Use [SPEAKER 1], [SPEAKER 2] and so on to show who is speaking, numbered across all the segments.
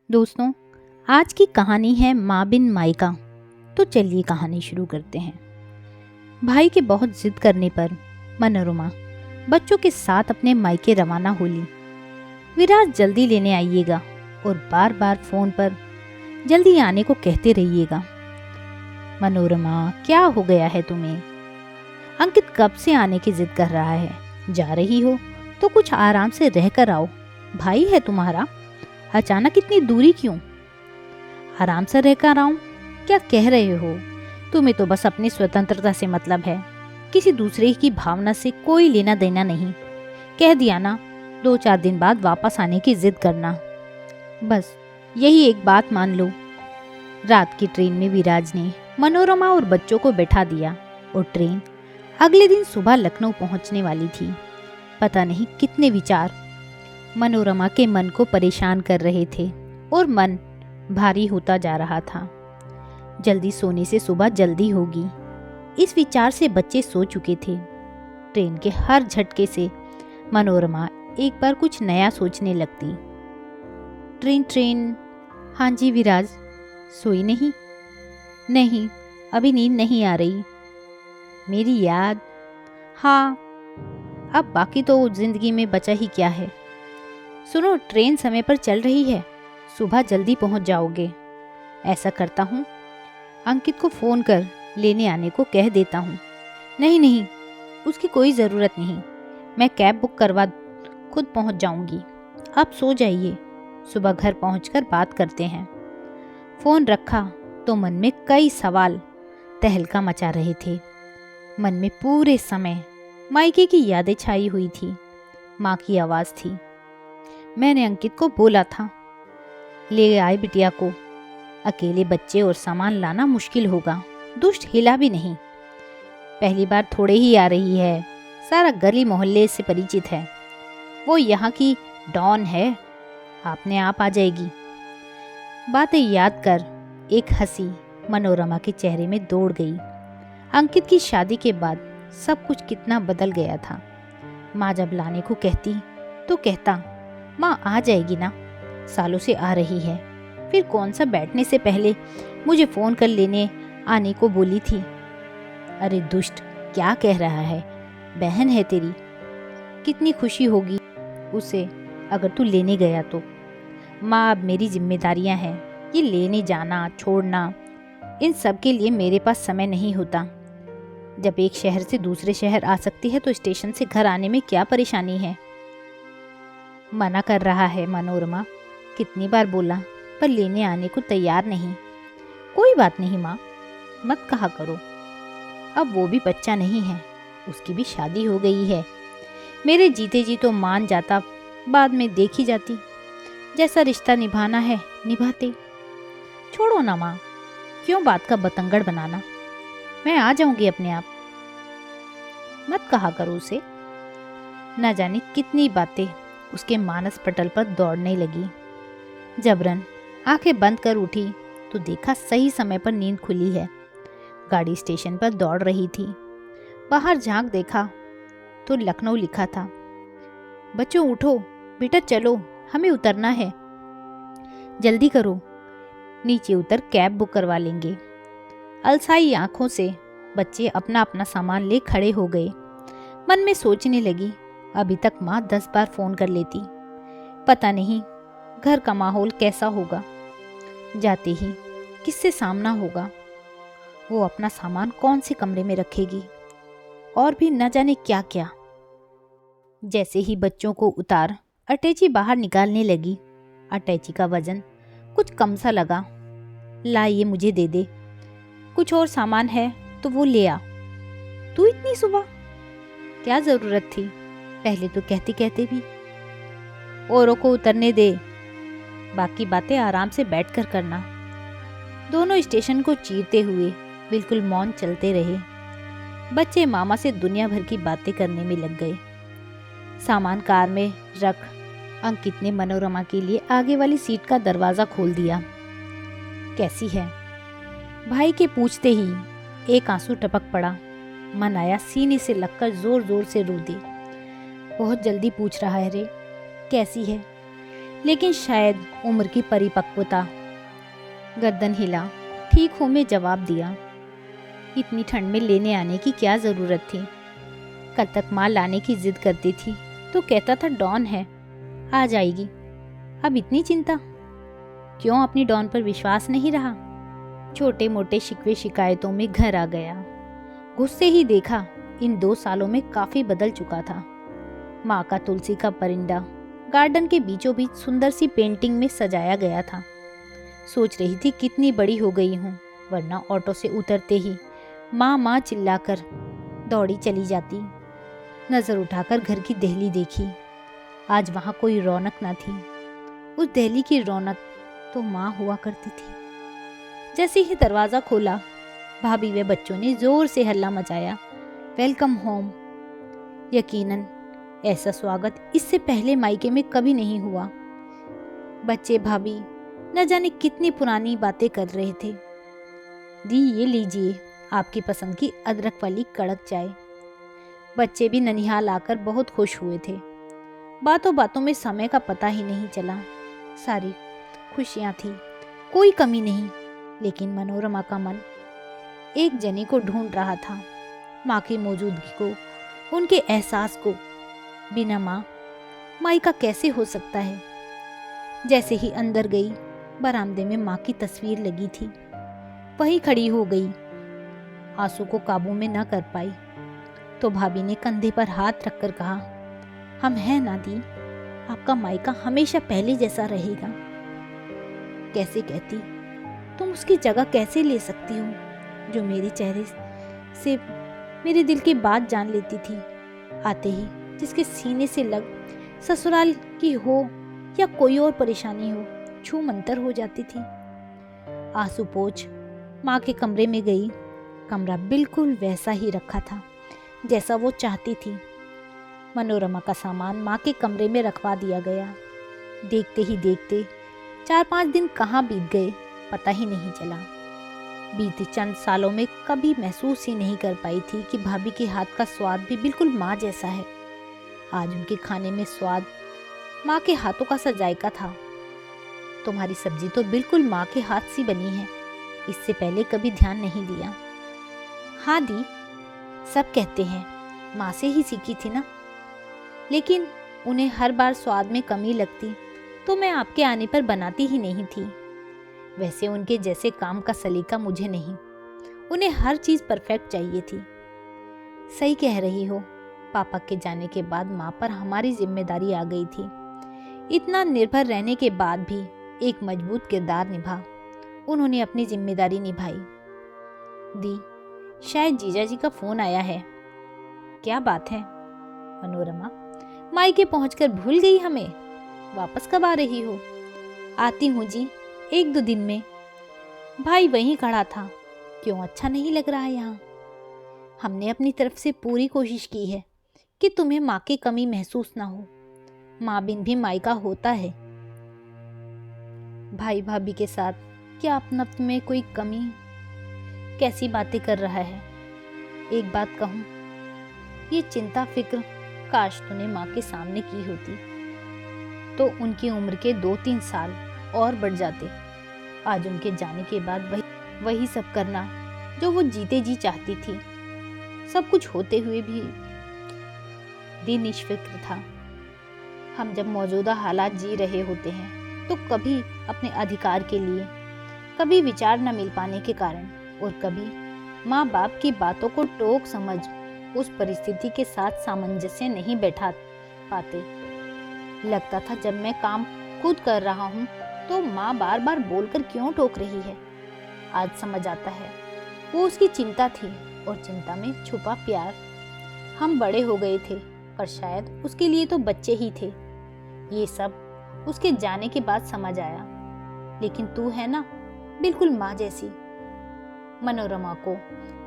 [SPEAKER 1] दोस्तों, आज की कहानी है माँ बिन मायका। तो चलिए कहानी शुरू करते हैं। भाई के बहुत जिद करने पर मनोरमा बच्चों के साथ अपने मायके रवाना हो ली। विराज जल्दी लेने आइएगा और बार बार फोन पर जल्दी आने को कहते रहिएगा। मनोरमा, क्या हो गया है तुम्हें? अंकित कब से आने की जिद कर रहा है। जा रही हो तो कुछ आराम से रह कर आओ। भाई है तुम्हारा, अचानक इतनी दूरी क्यों? आराम से रहकर आऊं? क्या कह रहे हो? तुम्हें तो बस अपनी स्वतंत्रता से मतलब है, किसी दूसरे की भावना से कोई लेना देना नहीं। कह दिया ना, 2-4 दिन बाद वापस आने की जिद करना। बस यही एक बात मान लो। रात की ट्रेन में विराज ने मनोरमा और बच्चों को बैठा दिया और ट्रेन अगले दिन सुबह लखनऊ पहुंचने वाली थी। पता नहीं कितने विचार मनोरमा के मन को परेशान कर रहे थे और मन भारी होता जा रहा था। जल्दी सोने से सुबह जल्दी होगी, इस विचार से बच्चे सो चुके थे। ट्रेन के हर झटके से मनोरमा एक बार कुछ नया सोचने लगती। ट्रेन। हाँ जी विराज, सोई नहीं? नहीं, अभी नींद नहीं आ रही। मेरी याद? हाँ, अब बाकी तो जिंदगी में बचा ही क्या है। सुनो, ट्रेन समय पर चल रही है, सुबह जल्दी पहुंच जाओगे। ऐसा करता हूँ, अंकित को फ़ोन कर लेने आने को कह देता हूँ। नहीं, उसकी कोई ज़रूरत नहीं, मैं कैब बुक करवा खुद पहुंच जाऊंगी। आप सो जाइए, सुबह घर पहुंचकर बात करते हैं। फ़ोन रखा तो मन में कई सवाल तहलका मचा रहे थे। मन में पूरे समय मायके की यादें छाई हुई थी। माँ की आवाज़ थी, मैंने अंकित को बोला था ले आए बिटिया को, अकेले बच्चे और सामान लाना मुश्किल होगा। दुष्ट हिला भी नहीं, पहली बार थोड़े ही आ रही है, सारा गली मोहल्ले से परिचित है। वो यहाँ की डॉन है, अपने आप आ जाएगी। बातें याद कर एक हंसी मनोरमा के चेहरे में दौड़ गई। अंकित की शादी के बाद सब कुछ कितना बदल गया था। माँ जब लाने को कहती तो कहता, माँ आ जाएगी ना, सालों से आ रही है। फिर कौन सा बैठने से पहले मुझे फ़ोन कर लेने आने को बोली थी। अरे दुष्ट, क्या कह रहा है? बहन है तेरी, कितनी खुशी होगी उसे अगर तू लेने गया तो। माँ, अब मेरी जिम्मेदारियाँ हैं, ये लेने जाना छोड़ना, इन सब के लिए मेरे पास समय नहीं होता। जब एक शहर से दूसरे शहर आ सकती है तो स्टेशन से घर आने में क्या परेशानी है? मना कर रहा है मनोरमा, कितनी बार बोला पर लेने आने को तैयार नहीं। कोई बात नहीं माँ, मत कहा करो, अब वो भी बच्चा नहीं है, उसकी भी शादी हो गई है। मेरे जीते जी तो मान जाता, बाद में देखी जाती, जैसा रिश्ता निभाना है निभाते। छोड़ो ना माँ, क्यों बात का बतंगड़ बनाना, मैं आ जाऊंगी अपने आप। मत कहा करो उसे। न जाने कितनी बातें उसके मानस पटल पर दौड़ने लगी। जबरन आंखें बंद कर उठी तो देखा सही समय पर नींद खुली है। गाड़ी स्टेशन पर दौड़ रही थी। बाहर झांक देखा तो लखनऊ लिखा था। बच्चों उठो, बेटा चलो, हमें उतरना है, जल्दी करो, नीचे उतर कैब बुक करवा लेंगे। अलसाई आंखों से बच्चे अपना अपना सामान ले खड़े हो गए। मन में सोचने लगी, अभी तक माँ 10 बार फोन कर लेती, पता नहीं घर का माहौल कैसा होगा, जाते ही किससे सामना होगा, वो अपना सामान कौन से कमरे में रखेगी, और भी न जाने क्या क्या। जैसे ही बच्चों को उतार अटैची बाहर निकालने लगी, अटैची का वजन कुछ कम सा लगा। ला, ये मुझे दे दे, कुछ और सामान है तो वो ले आ। तू इतनी सुबह? क्या जरूरत थी, पहले तो कहते कहते भी। औरों को उतरने दे, बाकी बातें आराम से बैठकर करना। दोनों स्टेशन को चीरते हुए बिल्कुल मौन चलते रहे। बच्चे मामा से दुनिया भर की बातें करने में लग गए। सामान कार में रख अंकित ने मनोरमा के लिए आगे वाली सीट का दरवाजा खोल दिया। कैसी है? भाई के पूछते ही एक आंसू टपक पड़ा। मन आया सीने से लगकर जोर जोर से रो दे। बहुत जल्दी पूछ रहा है रे, कैसी है? लेकिन शायद उम्र की परिपक्वता। गर्दन हिला, ठीक हूँ में जवाब दिया। इतनी ठंड में लेने आने की क्या ज़रूरत थी? कल तक माँ लाने की जिद करती थी तो कहता था डॉन है, आ जाएगी। अब इतनी चिंता क्यों? अपनी डॉन पर विश्वास नहीं रहा? छोटे मोटे शिकवे शिकायतों में घर आ गया। गुस्से ही देखा इन 2 सालों में काफ़ी बदल चुका था। माँ का तुलसी का परिंदा गार्डन के बीचों बीच सुंदर सी पेंटिंग में सजाया गया था। सोच रही थी कितनी बड़ी हो गई हूँ, वरना ऑटो से उतरते ही माँ माँ चिल्लाकर दौड़ी चली जाती। नज़र उठाकर घर की देहली देखी। आज वहाँ कोई रौनक ना थी। उस देहली की रौनक तो माँ हुआ करती थी। जैसे ही दरवाज़ा खोला, भाभी व बच्चों ने जोर से हल्ला मचाया, वेलकम होम। यकीनन ऐसा स्वागत इससे पहले मायके में कभी नहीं हुआ। बच्चे भाभी न जाने कितनी पुरानी बातें कर रहे थे। दी ये लीजिए आपकी पसंद की अदरक वाली कड़क चाय। बच्चे भी ननिहाल आकर बहुत खुश हुए थे। बातों बातों में समय का पता ही नहीं चला। सारी खुशियाँ थी, कोई कमी नहीं। लेकिन मनोरमा का मन एक जनी को ढूंढ रहा था, माँ की मौजूदगी को, उनके एहसास को। बिना माँ मायका कैसे हो सकता है? जैसे ही अंदर गई, बरामदे में माँ की तस्वीर लगी थी। वहीं खड़ी हो गई। आंसू को काबू में न कर पाई तो भाभी ने कंधे पर हाथ रखकर कहा, हम हैं ना दी, आपका मायका हमेशा पहले जैसा रहेगा। कैसे कहती? तुम उसकी जगह कैसे ले सकती हो जो मेरे चेहरे से मेरे दिल की बात जान लेती थी? आते ही जिसके सीने से लग ससुराल की हो या कोई और परेशानी हो, छू मंतर हो जाती थी। आंसू पोंछ माँ के कमरे में गई। कमरा बिल्कुल वैसा ही रखा था जैसा वो चाहती थी। मनोरमा का सामान माँ के कमरे में रखवा दिया गया। देखते ही देखते 4-5 दिन कहाँ बीत गए पता ही नहीं चला। बीते चंद सालों में कभी महसूस ही नहीं कर पाई थी कि भाभी के हाथ का स्वाद भी बिल्कुल माँ जैसा है। आज उनके खाने में स्वाद माँ के हाथों का सा जायका था। तुम्हारी सब्जी तो बिल्कुल माँ के हाथ सी बनी है, इससे पहले कभी ध्यान नहीं दिया। हाँ दी, सब कहते हैं माँ से ही सीखी थी ना, लेकिन उन्हें हर बार स्वाद में कमी लगती तो मैं आपके आने पर बनाती ही नहीं थी। वैसे उनके जैसे काम का सलीका मुझे नहीं, उन्हें हर चीज़ परफेक्ट चाहिए थी। सही कह रही हो, पापा के जाने के बाद माँ पर हमारी जिम्मेदारी आ गई थी। इतना निर्भर रहने के बाद भी एक मजबूत किरदार निभा उन्होंने अपनी जिम्मेदारी निभाई। दी, शायद जीजा जी का फोन आया है। क्या बात है? मनोरमा, मायके पहुंचकर भूल गई हमें? वापस कब आ रही हो? आती हूँ जी, 1-2 दिन में। भाई वहीं खड़ा था। क्यों अच्छा नहीं लग रहा है यहाँ? हमने अपनी तरफ से पूरी कोशिश की है कि तुम्हें माँ की कमी महसूस ना हो। माँ बिन भी मायका होता है। भाई भाभी के साथ क्या अपनत्व में कोई कमी? कैसी बातें कर रहा है? एक बात कहूँ, ये चिंता फिक्र काश तूने माँ के सामने की होती तो उनकी उम्र के 2-3 साल और बढ़ जाते। आज उनके जाने के बाद वही सब करना जो वो जीते जी चाहती थी। सब कुछ होते हुए भी दिन निष्फिक्र था। हम जब मौजूदा हालात जी रहे होते हैं तो कभी अपने अधिकार के लिए, कभी विचार न मिल पाने के कारण, और कभी माँ बाप की बातों को टोक समझ उस परिस्थिति के साथ सामंजस्य नहीं बैठा पाते। लगता था जब मैं काम खुद कर रहा हूँ तो माँ बार बार बोलकर क्यों टोक रही है। आज समझ आता है वो उसकी चिंता थी, और चिंता में छुपा प्यार। हम बड़े हो गए थे पर शायद उसके लिए तो बच्चे ही थे। ये सब उसके जाने के बाद समझ आया। लेकिन तू है ना, बिल्कुल माँ जैसी। मनोरमा को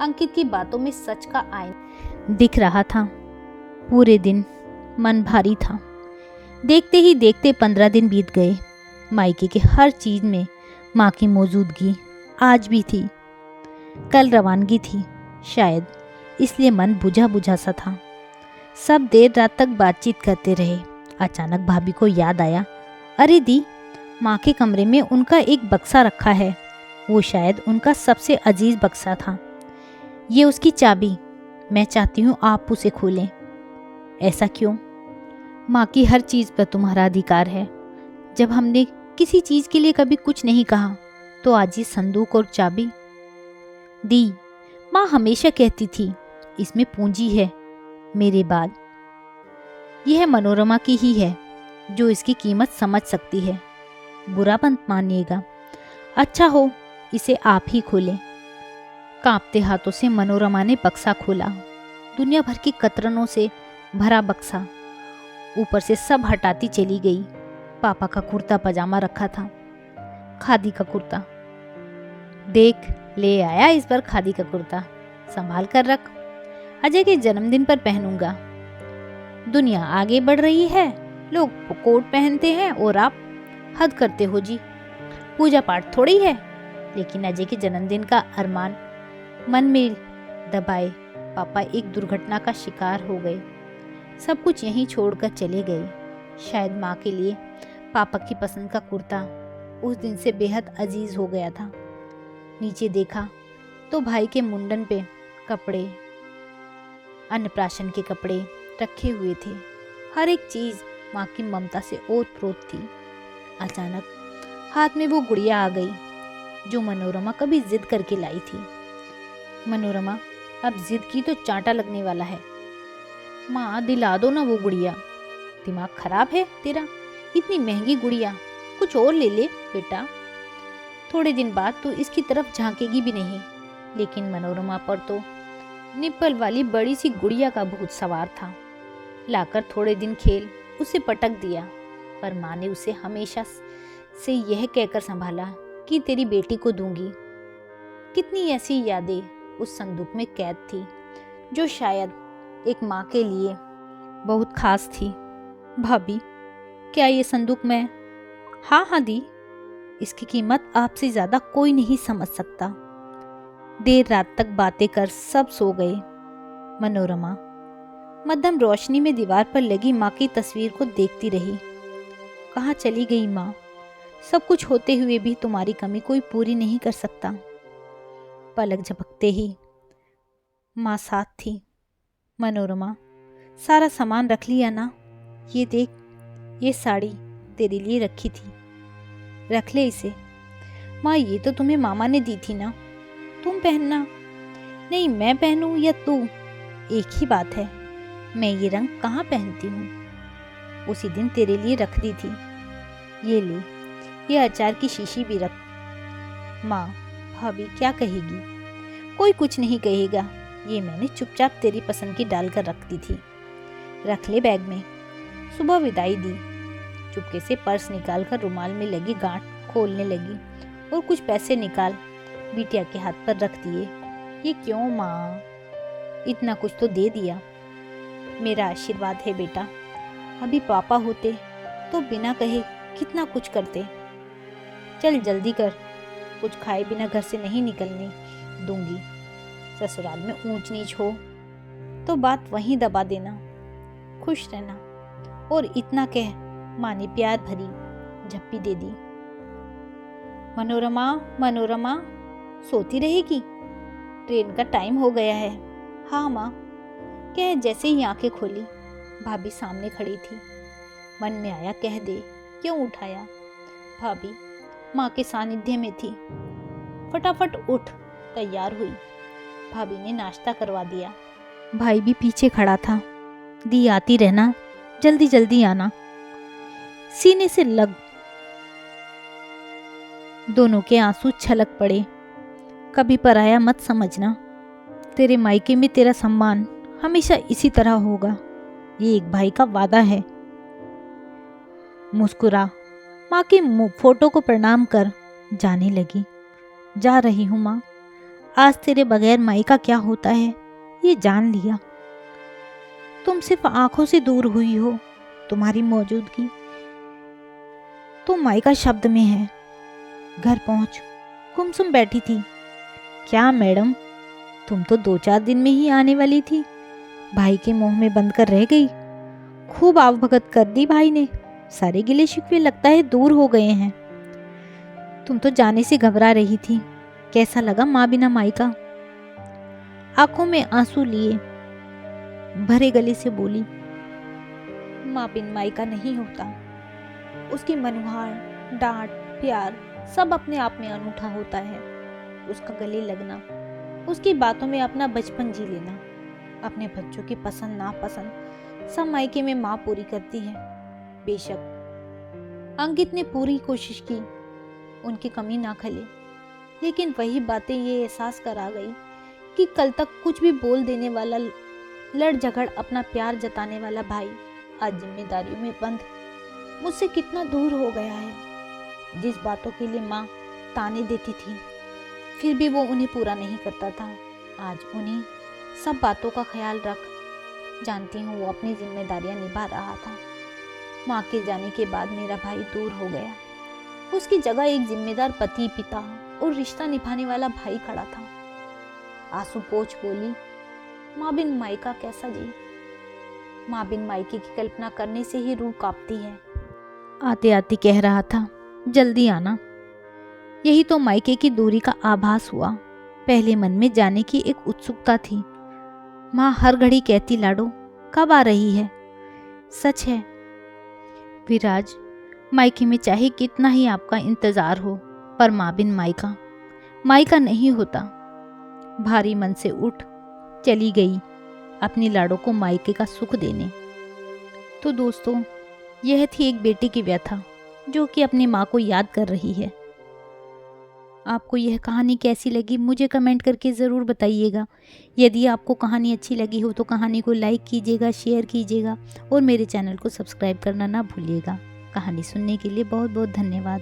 [SPEAKER 1] अंकित की बातों में सच का आईना दिख रहा था। पूरे दिन मन भारी था। देखते ही देखते 15 दिन बीत गए। मायके के हर चीज में माँ की मौजूदगी आज भी थी। कल रवानगी थी, शायद इसलिए मन बुझा बुझा सा था। सब देर रात तक बातचीत करते रहे। अचानक भाभी को याद आया, अरे दी, माँ के कमरे में उनका एक बक्सा रखा है, वो शायद उनका सबसे अजीज बक्सा था। ये उसकी चाबी, मैं चाहती हूँ आप उसे खोलें। ऐसा क्यों? माँ की हर चीज़ पर तुम्हारा अधिकार है। जब हमने किसी चीज़ के लिए कभी कुछ नहीं कहा तो आज ये संदूक और चाबी। दी, माँ हमेशा कहती थी इसमें पूंजी है। मेरे बाद यह मनोरमा की ही है जो इसकी कीमत समझ सकती है। बुरा मत मानिएगा, अच्छा हो इसे आप ही खोलें। कांपते हाथों से मनोरमा ने बक्सा खोला। दुनिया भर की कतरनों से भरा बक्सा। ऊपर से सब हटाती चली गई। पापा का कुर्ता पजामा रखा था, खादी का कुर्ता। देख, ले आया इस बार खादी का कुर्ता, संभाल कर रख, अजय के जन्मदिन पर पहनूंगा। दुनिया आगे बढ़ रही है, लोग कोट पहनते हैं और आप हद करते हो जी। पूजा पाठ थोड़ी है, लेकिन अजय के जन्मदिन का अरमान मन में दबाए पापा एक दुर्घटना का शिकार हो गए। सब कुछ यहीं छोड़कर चले गए। शायद माँ के लिए पापा की पसंद का कुर्ता उस दिन से बेहद अजीज हो गया था। नीचे देखा तो भाई के मुंडन पे कपड़े, अन्नप्राशन के कपड़े रखे हुए थे। हर एक चीज माँ की ममता से ओत-प्रोत थी। अचानक हाथ में वो गुड़िया आ गई जो मनोरमा कभी जिद करके लाई थी। मनोरमा, अब जिद की तो चांटा लगने वाला है। माँ दिला दो ना वो गुड़िया। दिमाग खराब है तेरा? इतनी महंगी गुड़िया, कुछ और ले ले बेटा। थोड़े दिन बाद तो इसकी तरफ झांकेगी भी नहीं। लेकिन मनोरमा पर तो निप्पल वाली बड़ी सी गुड़िया का भूत सवार था। लाकर थोड़े दिन खेल उसे पटक दिया, पर माँ ने उसे हमेशा से यह कहकर संभाला कि तेरी बेटी को दूंगी। कितनी ऐसी यादें उस संदूक में कैद थी जो शायद एक माँ के लिए बहुत खास थी। भाभी, क्या ये संदूक मैं? हाँ हाँ दी, इसकी कीमत आपसे ज्यादा कोई नहीं समझ सकता। देर रात तक बातें कर सब सो गए। मनोरमा मध्यम रोशनी में दीवार पर लगी माँ की तस्वीर को देखती रही। कहाँ चली गई माँ? सब कुछ होते हुए भी तुम्हारी कमी कोई पूरी नहीं कर सकता। पलक झपकते ही माँ साथ थी। मनोरमा, सारा सामान रख लिया ना? ये देख, ये साड़ी तेरे लिए रखी थी, रख ले इसे। माँ, ये तो तुम्हें मामा ने दी थी ना, तुम पहनना। नहीं, मैं पहनूं या तू, एक ही बात है। मैं ये रंग कहाँ पहनती हूँ। उसी दिन तेरे लिए रख दी थी। ये ले, ये अचार की शीशी भी रख। माँ, भाभी क्या कहेगी? कोई कुछ नहीं कहेगा। ये मैंने चुपचाप तेरी पसंद की डालकर रख दी थी। रख ले बैग में। सुबह विदाई दी। चुपके से पर्स निकालकर रुमाल में लगी गांठ खोलने लगी और कुछ पैसे निकाल बिटिया के हाथ पर रख दिए। ये क्यों माँ? इतना कुछ तो दे दिया। मेरा आशीर्वाद है बेटा। अभी पापा होते तो बिना कहे कितना कुछ करते। चल जल्दी कर, कुछ खाए बिना घर से नहीं निकलने दूंगी। ससुराल में ऊंच नीच हो तो बात वहीं दबा देना। खुश रहना। और इतना कह माँ ने प्यार भरी झप्पी दे दी। मनोरमा, मनोरमा, सोती रहेगी? ट्रेन का टाइम हो गया है। हाँ माँ, कह जैसे ही आंखें खोली भाभी सामने खड़ी थी। मन में आया कह दे, क्यों उठाया? भाभी माँ के सानिध्य में थी। फटाफट उठ तैयार हुई। भाभी ने नाश्ता करवा दिया। भाई भी पीछे खड़ा था। दी, आती रहना, जल्दी जल्दी आना। सीने से लग दोनों के आंसू छलक पड़े। कभी पराया मत समझना। तेरे मायके में तेरा सम्मान हमेशा इसी तरह होगा। ये एक भाई का वादा है। मुस्कुरा माँ के फोटो को प्रणाम कर जाने लगी। जा रही हूँ माँ, आज तेरे बगैर मायका क्या होता है ये जान लिया। तुम सिर्फ आंखों से दूर हुई हो, तुम्हारी मौजूदगी तो मायका शब्द में है। घर पहुंच गुमसुम बैठी थी। क्या मैडम, तुम तो 2-4 दिन में ही आने वाली थी, भाई के मुंह में बंद कर रह गई। खूब आवभगत कर दी भाई ने। सारे गिले शिकवे लगता है दूर हो गए हैं। तुम तो जाने से घबरा रही थी। कैसा लगा माँ बिना मायका? आंखों में आंसू लिए भरे गले से बोली, माँ बिन मायका नहीं होता। उसकी मनुहार, डांट, प्यार सब अपने आप में अनूठा होता है। उसका गले लगना, उसकी बातों में अपना बचपन जी लेना, अपने बच्चों की पसंद नापसंद सब मायके में माँ पूरी करती है। बेशक अंकित ने पूरी कोशिश की उनकी कमी ना खले, लेकिन वही बातें ये एहसास करा गई कि कल तक कुछ भी बोल देने वाला, लड़ झगड़ अपना प्यार जताने वाला भाई आज जिम्मेदारियों में बंद मुझसे कितना दूर हो गया है। जिस बातों के लिए माँ ताने देती थी फिर भी वो उन्हें पूरा नहीं करता था, आज उन्हीं सब बातों का ख्याल रख जानती हूँ वो अपनी जिम्मेदारियां निभा रहा था। माँ के जाने के बाद मेरा भाई दूर हो गया। उसकी जगह एक जिम्मेदार पति, पिता और रिश्ता निभाने वाला भाई खड़ा था। आंसू पोंछ बोली, माँ बिन मायका कैसा जी? माँ बिन मायके की कल्पना करने से ही रूह कांपती है। आते आते कह रहा था जल्दी आना। यही तो मायके की दूरी का आभास हुआ। पहले मन में जाने की एक उत्सुकता थी। माँ हर घड़ी कहती, लाडो कब आ रही है? सच है विराज, मायके में चाहे कितना ही आपका इंतजार हो, पर माँ बिन मायका मायका नहीं होता। भारी मन से उठ चली गई अपनी लाडो को मायके का सुख देने। तो दोस्तों, यह थी एक बेटी की व्यथा जो कि अपनी माँ को याद कर रही है। आपको यह कहानी कैसी लगी मुझे कमेंट करके ज़रूर बताइएगा। यदि आपको कहानी अच्छी लगी हो तो कहानी को लाइक कीजिएगा, शेयर कीजिएगा और मेरे चैनल को सब्सक्राइब करना ना भूलिएगा। कहानी सुनने के लिए बहुत बहुत धन्यवाद।